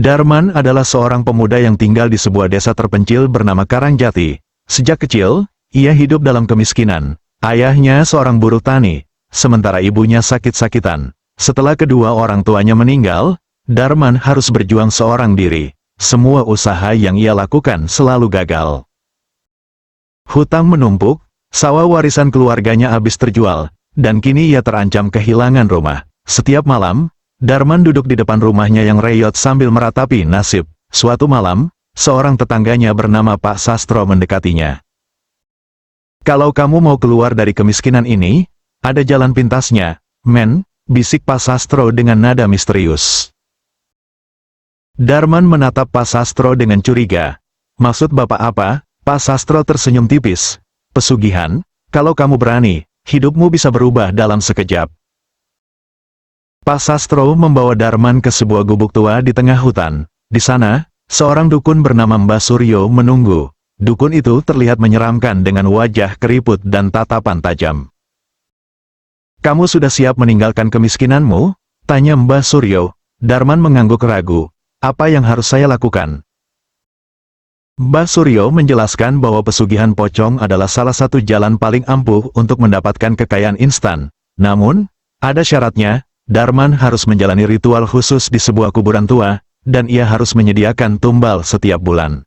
Darman adalah seorang pemuda yang tinggal di sebuah desa terpencil bernama Karangjati. Sejak kecil, ia hidup dalam kemiskinan. Ayahnya seorang buruh tani, sementara ibunya sakit-sakitan. Setelah kedua orang tuanya meninggal, Darman harus berjuang seorang diri. Semua usaha yang ia lakukan selalu gagal. Hutang menumpuk, sawah warisan keluarganya habis terjual, dan kini ia terancam kehilangan rumah. Setiap malam, Darman duduk di depan rumahnya yang reyot sambil meratapi nasib. Suatu malam, seorang tetangganya bernama Pak Sastro mendekatinya. "Kalau kamu mau keluar dari kemiskinan ini, ada jalan pintasnya, men," bisik Pak Sastro dengan nada misterius. Darman menatap Pak Sastro dengan curiga. "Maksud Bapak apa?" Pak Sastro tersenyum tipis. "Pesugihan, kalau kamu berani, hidupmu bisa berubah dalam sekejap." Pak Sastro membawa Darman ke sebuah gubuk tua di tengah hutan. Di sana, seorang dukun bernama Mbah Suryo menunggu. Dukun itu terlihat menyeramkan dengan wajah keriput dan tatapan tajam. "Kamu sudah siap meninggalkan kemiskinanmu?" tanya Mbah Suryo. Darman mengangguk ragu. "Apa yang harus saya lakukan?" Mbah Suryo menjelaskan bahwa pesugihan pocong adalah salah satu jalan paling ampuh untuk mendapatkan kekayaan instan. Namun, ada syaratnya. Darman harus menjalani ritual khusus di sebuah kuburan tua, dan ia harus menyediakan tumbal setiap bulan.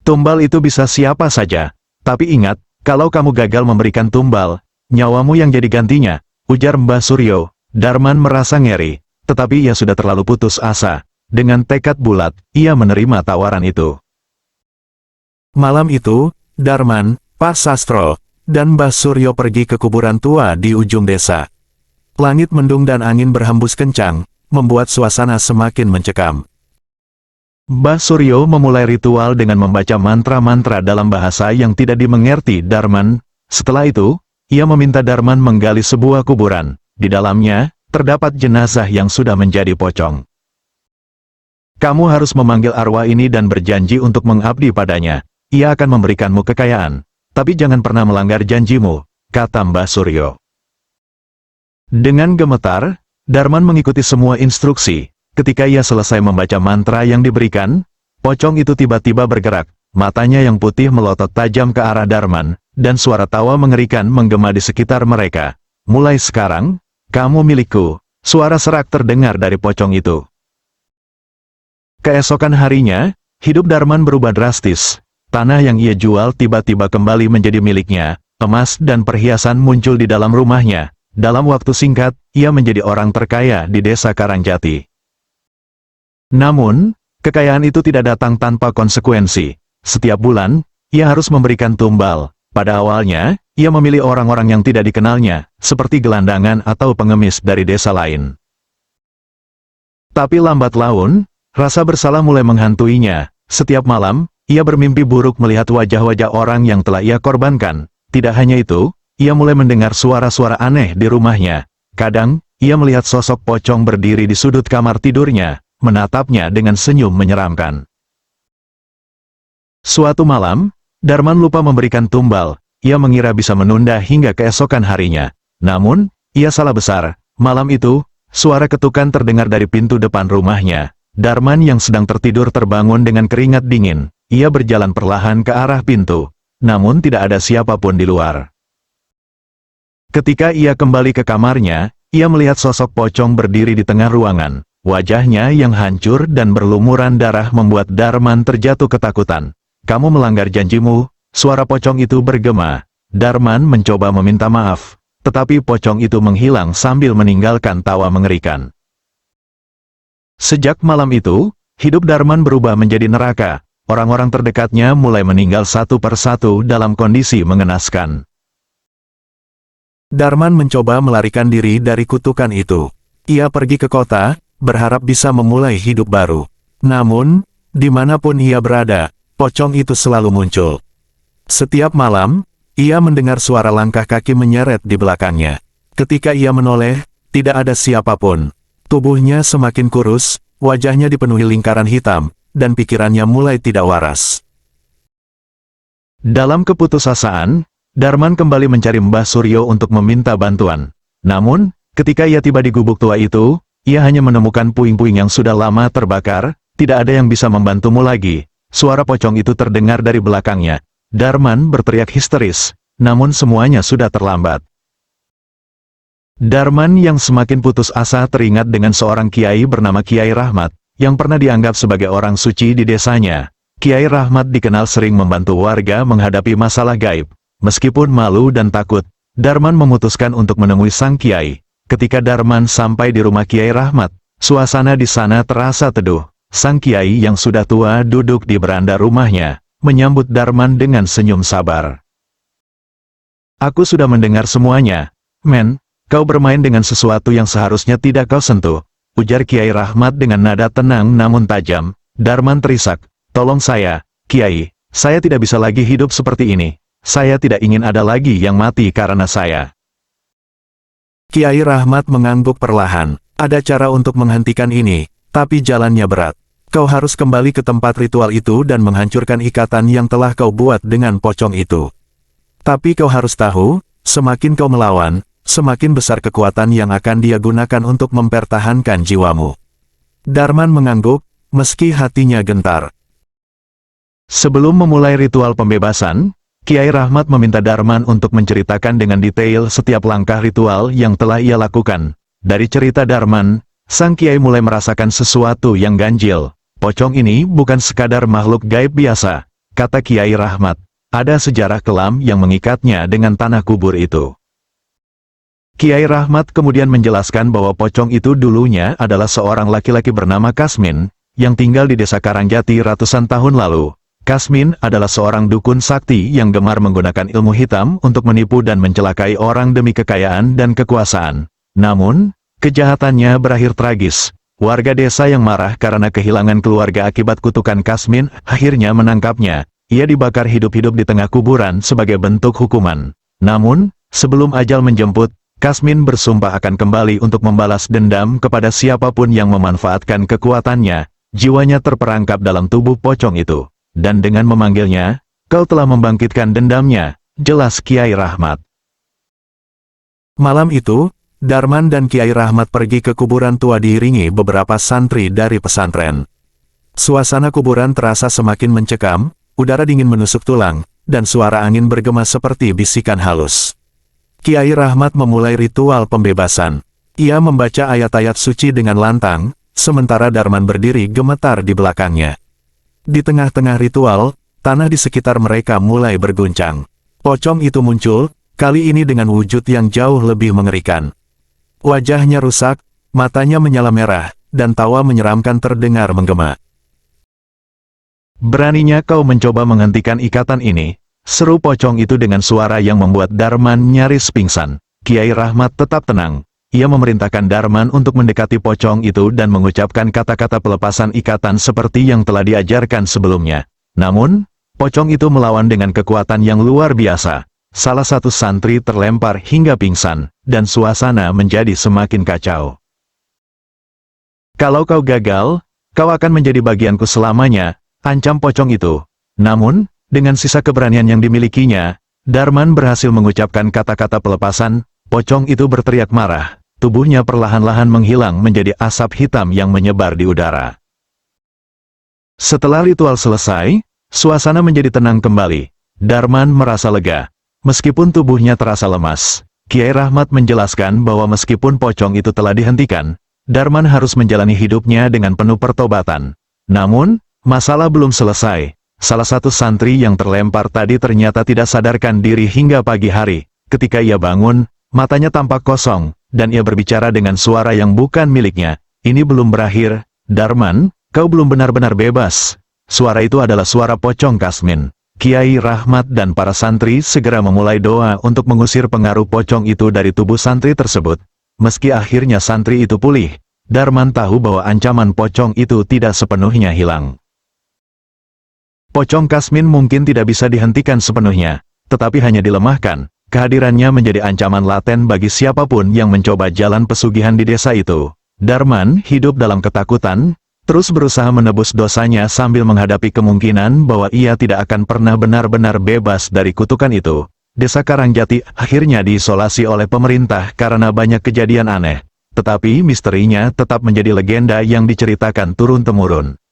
Tumbal itu bisa siapa saja. Tapi ingat, kalau kamu gagal memberikan tumbal, nyawamu yang jadi gantinya, ujar Mbah Suryo. Darman merasa ngeri, tetapi ia sudah terlalu putus asa. Dengan tekad bulat, ia menerima tawaran itu. Malam itu, Darman, Pak Sastro, dan Mbah Suryo pergi ke kuburan tua di ujung desa. Langit mendung dan angin berhembus kencang, membuat suasana semakin mencekam. Mbah Suryo memulai ritual dengan membaca mantra-mantra dalam bahasa yang tidak dimengerti Darman. Setelah itu, ia meminta Darman menggali sebuah kuburan. Di dalamnya, terdapat jenazah yang sudah menjadi pocong. "Kamu harus memanggil arwah ini dan berjanji untuk mengabdi padanya. Ia akan memberikanmu kekayaan. Tapi jangan pernah melanggar janjimu," kata Mbah Suryo. Dengan gemetar, Darman mengikuti semua instruksi. Ketika ia selesai membaca mantra yang diberikan, pocong itu tiba-tiba bergerak. Matanya yang putih melotot tajam ke arah Darman, dan suara tawa mengerikan menggema di sekitar mereka. "Mulai sekarang, kamu milikku," suara serak terdengar dari pocong itu. Keesokan harinya, hidup Darman berubah drastis. Tanah yang ia jual tiba-tiba kembali menjadi miliknya. Emas dan perhiasan muncul di dalam rumahnya. Dalam waktu singkat, ia menjadi orang terkaya di desa Karangjati. Namun, kekayaan itu tidak datang tanpa konsekuensi. Setiap bulan, ia harus memberikan tumbal. Pada awalnya, ia memilih orang-orang yang tidak dikenalnya, seperti gelandangan atau pengemis dari desa lain. Tapi lambat laun, rasa bersalah mulai menghantuinya. Setiap malam, ia bermimpi buruk melihat wajah-wajah orang yang telah ia korbankan. Tidak hanya itu, ia mulai mendengar suara-suara aneh di rumahnya. Kadang, ia melihat sosok pocong berdiri di sudut kamar tidurnya, menatapnya dengan senyum menyeramkan. Suatu malam, Darman lupa memberikan tumbal. Ia mengira bisa menunda hingga keesokan harinya. Namun, ia salah besar. Malam itu, suara ketukan terdengar dari pintu depan rumahnya. Darman yang sedang tertidur terbangun dengan keringat dingin. Ia berjalan perlahan ke arah pintu. Namun tidak ada siapapun di luar. Ketika ia kembali ke kamarnya, ia melihat sosok pocong berdiri di tengah ruangan. Wajahnya yang hancur dan berlumuran darah membuat Darman terjatuh ketakutan. "Kamu melanggar janjimu," suara pocong itu bergema. Darman mencoba meminta maaf, tetapi pocong itu menghilang sambil meninggalkan tawa mengerikan. Sejak malam itu, hidup Darman berubah menjadi neraka. Orang-orang terdekatnya mulai meninggal satu persatu dalam kondisi mengenaskan. Darman mencoba melarikan diri dari kutukan itu. Ia pergi ke kota, berharap bisa memulai hidup baru. Namun, dimanapun ia berada, pocong itu selalu muncul. Setiap malam, ia mendengar suara langkah kaki menyeret di belakangnya. Ketika ia menoleh, tidak ada siapapun. Tubuhnya semakin kurus, wajahnya dipenuhi lingkaran hitam, dan pikirannya mulai tidak waras. Dalam keputusasaan, Darman kembali mencari Mbah Suryo untuk meminta bantuan. Namun, ketika ia tiba di gubuk tua itu, ia hanya menemukan puing-puing yang sudah lama terbakar, tidak ada yang bisa membantumu lagi. Suara pocong itu terdengar dari belakangnya. Darman berteriak histeris, namun semuanya sudah terlambat. Darman yang semakin putus asa teringat dengan seorang kiai bernama Kiai Rahmat, yang pernah dianggap sebagai orang suci di desanya. Kiai Rahmat dikenal sering membantu warga menghadapi masalah gaib. Meskipun malu dan takut, Darman memutuskan untuk menemui sang kiai. Ketika Darman sampai di rumah Kiai Rahmat, suasana di sana terasa teduh. Sang kiai yang sudah tua duduk di beranda rumahnya, menyambut Darman dengan senyum sabar. "Aku sudah mendengar semuanya. Men, kau bermain dengan sesuatu yang seharusnya tidak kau sentuh," ujar Kiai Rahmat dengan nada tenang namun tajam. Darman terisak, "Tolong saya, Kiai, saya tidak bisa lagi hidup seperti ini. Saya tidak ingin ada lagi yang mati karena saya." Kiai Rahmat mengangguk perlahan. "Ada cara untuk menghentikan ini, tapi jalannya berat. Kau harus kembali ke tempat ritual itu dan menghancurkan ikatan yang telah kau buat dengan pocong itu. Tapi kau harus tahu, semakin kau melawan, semakin besar kekuatan yang akan dia gunakan untuk mempertahankan jiwamu." Darman mengangguk, meski hatinya gentar. Sebelum memulai ritual pembebasan, Kiai Rahmat meminta Darman untuk menceritakan dengan detail setiap langkah ritual yang telah ia lakukan. Dari cerita Darman, sang Kiai mulai merasakan sesuatu yang ganjil. "Pocong ini bukan sekadar makhluk gaib biasa," kata Kiai Rahmat. "Ada sejarah kelam yang mengikatnya dengan tanah kubur itu." Kiai Rahmat kemudian menjelaskan bahwa pocong itu dulunya adalah seorang laki-laki bernama Kasmin, yang tinggal di desa Karangjati ratusan tahun lalu. Kasmin adalah seorang dukun sakti yang gemar menggunakan ilmu hitam untuk menipu dan mencelakai orang demi kekayaan dan kekuasaan. Namun, kejahatannya berakhir tragis. Warga desa yang marah karena kehilangan keluarga akibat kutukan Kasmin akhirnya menangkapnya. Ia dibakar hidup-hidup di tengah kuburan sebagai bentuk hukuman. Namun, sebelum ajal menjemput, Kasmin bersumpah akan kembali untuk membalas dendam kepada siapapun yang memanfaatkan kekuatannya. Jiwanya terperangkap dalam tubuh pocong itu. Dan dengan memanggilnya, "Kau telah membangkitkan dendamnya," jelas Kiai Rahmat. Malam itu, Darman dan Kiai Rahmat pergi ke kuburan tua diiringi beberapa santri dari pesantren. Suasana kuburan terasa semakin mencekam, udara dingin menusuk tulang, dan suara angin bergema seperti bisikan halus. Kiai Rahmat memulai ritual pembebasan. Ia membaca ayat-ayat suci dengan lantang, sementara Darman berdiri gemetar di belakangnya. Di tengah-tengah ritual, tanah di sekitar mereka mulai berguncang. Pocong itu muncul, kali ini dengan wujud yang jauh lebih mengerikan. Wajahnya rusak, matanya menyala merah, dan tawa menyeramkan terdengar menggema. "Beraninya kau mencoba menghentikan ikatan ini," seru pocong itu dengan suara yang membuat Darman nyaris pingsan. Kiai Rahmat tetap tenang. Ia memerintahkan Darman untuk mendekati pocong itu dan mengucapkan kata-kata pelepasan ikatan seperti yang telah diajarkan sebelumnya. Namun, pocong itu melawan dengan kekuatan yang luar biasa. Salah satu santri terlempar hingga pingsan, dan suasana menjadi semakin kacau. "Kalau kau gagal, kau akan menjadi bagianku selamanya," ancam pocong itu. Namun, dengan sisa keberanian yang dimilikinya, Darman berhasil mengucapkan kata-kata pelepasan. Pocong itu berteriak marah. Tubuhnya perlahan-lahan menghilang menjadi asap hitam yang menyebar di udara. Setelah ritual selesai, suasana menjadi tenang kembali. Darman merasa lega. Meskipun tubuhnya terasa lemas, Kiai Rahmat menjelaskan bahwa meskipun pocong itu telah dihentikan, Darman harus menjalani hidupnya dengan penuh pertobatan. Namun, masalah belum selesai. Salah satu santri yang terlempar tadi ternyata tidak sadarkan diri hingga pagi hari. Ketika ia bangun, matanya tampak kosong, dan ia berbicara dengan suara yang bukan miliknya. "Ini belum berakhir, Darman, kau belum benar-benar bebas." Suara itu adalah suara pocong Kasmin. Kiai Rahmat dan para santri segera memulai doa untuk mengusir pengaruh pocong itu dari tubuh santri tersebut. Meski akhirnya santri itu pulih, Darman tahu bahwa ancaman pocong itu tidak sepenuhnya hilang. Pocong Kasmin mungkin tidak bisa dihentikan sepenuhnya, tetapi hanya dilemahkan. Kehadirannya menjadi ancaman laten bagi siapapun yang mencoba jalan pesugihan di desa itu. Darman hidup dalam ketakutan, terus berusaha menebus dosanya sambil menghadapi kemungkinan bahwa ia tidak akan pernah benar-benar bebas dari kutukan itu. Desa Karangjati akhirnya diisolasi oleh pemerintah karena banyak kejadian aneh. Tetapi misterinya tetap menjadi legenda yang diceritakan turun-temurun.